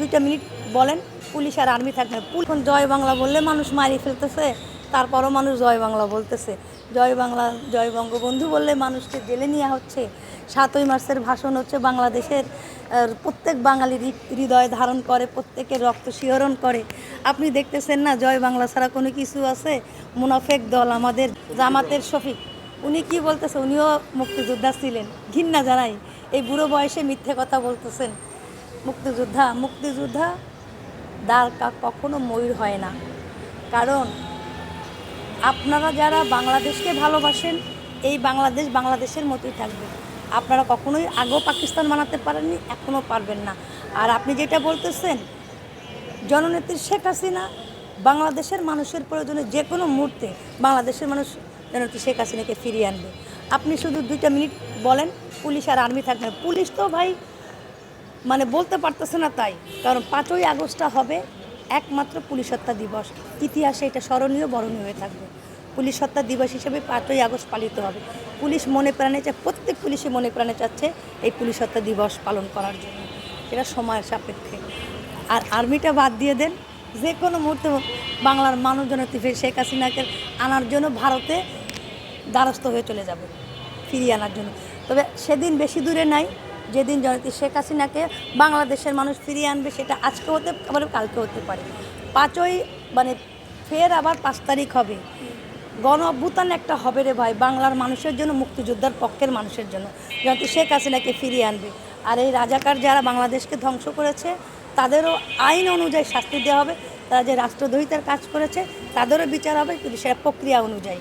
2টা মিনিট বলেন, পুলিশ আর আর্মি থাকবে না। এখন জয় বাংলা বললে মানুষ মারি ফেলতেছে, তারপরও মানুষ জয় বাংলা বলতেছে। জয় বাংলা, জয় বঙ্গবন্ধু বললে মানুষকে জেলে নেওয়া হচ্ছে। 7ই মার্চের ভাষণ হচ্ছে বাংলাদেশের প্রত্যেক বাঙালির হৃদয় ধারণ করে, প্রত্যেকের রক্ত শিহরণ করে। আপনি দেখতেছেন না জয় বাংলা ছাড়া কোনো কিছু আছে? মুনাফেক দল আমাদের জামাতের শফিক, উনি কি বলতেছে? উনিও মুক্তিযোদ্ধা ছিলেন। ঘৃণা জানাই, এই বুড়ো বয়সে মিথ্যে কথা বলতেছেন। মুক্তিযোদ্ধা দাঁড় কখনো ময়ূর হয় না। কারণ আপনারা যারা বাংলাদেশকে ভালোবাসেন, এই বাংলাদেশ বাংলাদেশের মতোই থাকবে। আপনারা কখনোই আগেও পাকিস্তান বানাতে পারেননি, এখনও পারবেন না। আর আপনি যেটা বলতেছেন, জননেত্রী শেখ হাসিনা বাংলাদেশের মানুষের প্রয়োজনে যে কোনো মুহূর্তে বাংলাদেশের মানুষ জননেত্রী শেখ হাসিনাকে ফিরিয়ে আনবে। আপনি শুধু 2টা মিনিট বলেন, পুলিশ আর আর্মি থাকবে না। পুলিশ তো ভাই মানে বলতে পারতেছে না, তাই কারণ 5ই আগস্টটা হবে একমাত্র পুলিশ হত্যা দিবস। ইতিহাসে এটা স্মরণীয় বরণীয় হয়ে থাকবে। পুলিশ হত্যা দিবস হিসেবে 5ই আগস্ট পালিত হবে। পুলিশ মনে প্রাণে চায়, প্রত্যেক পুলিশই মনে প্রাণে চাচ্ছে এই পুলিশ হত্যা দিবস পালন করার জন্য। এটা সময়ের সাপেক্ষে। আর আর্মিটা বাদ দিয়ে দেন, যে কোনো মুহূর্তে বাংলার মানুষ জননেত্রী শেখ হাসিনাকে আনার জন্য ভারতে দ্বারস্থ হয়ে চলে যাবে, ফিরিয়ে আনার জন্য। তবে সেদিন বেশি দূরে নাই যেদিন জননেত্রী শেখ হাসিনাকে বাংলাদেশের মানুষ ফিরিয়ে আনবে। সেটা আজকে হতে পারে, কালকে হতে পারে। 5ই মানে ফের আবার 5 তারিখ হবে। গণ অভ্যুত্থান একটা হবে রে ভাই, বাংলার মানুষের জন্য, মুক্তিযোদ্ধার পক্ষের মানুষের জন্য। জননেত্রী শেখ হাসিনাকে ফিরিয়ে আনবে। আর এই রাজাকার যারা বাংলাদেশকে ধ্বংস করেছে তাদেরও আইন অনুযায়ী শাস্তি দেওয়া হবে। তারা যে রাষ্ট্রদ্রোহিতার কাজ করেছে তাদেরও বিচার হবে, কিন্তু সেটা প্রক্রিয়া অনুযায়ী।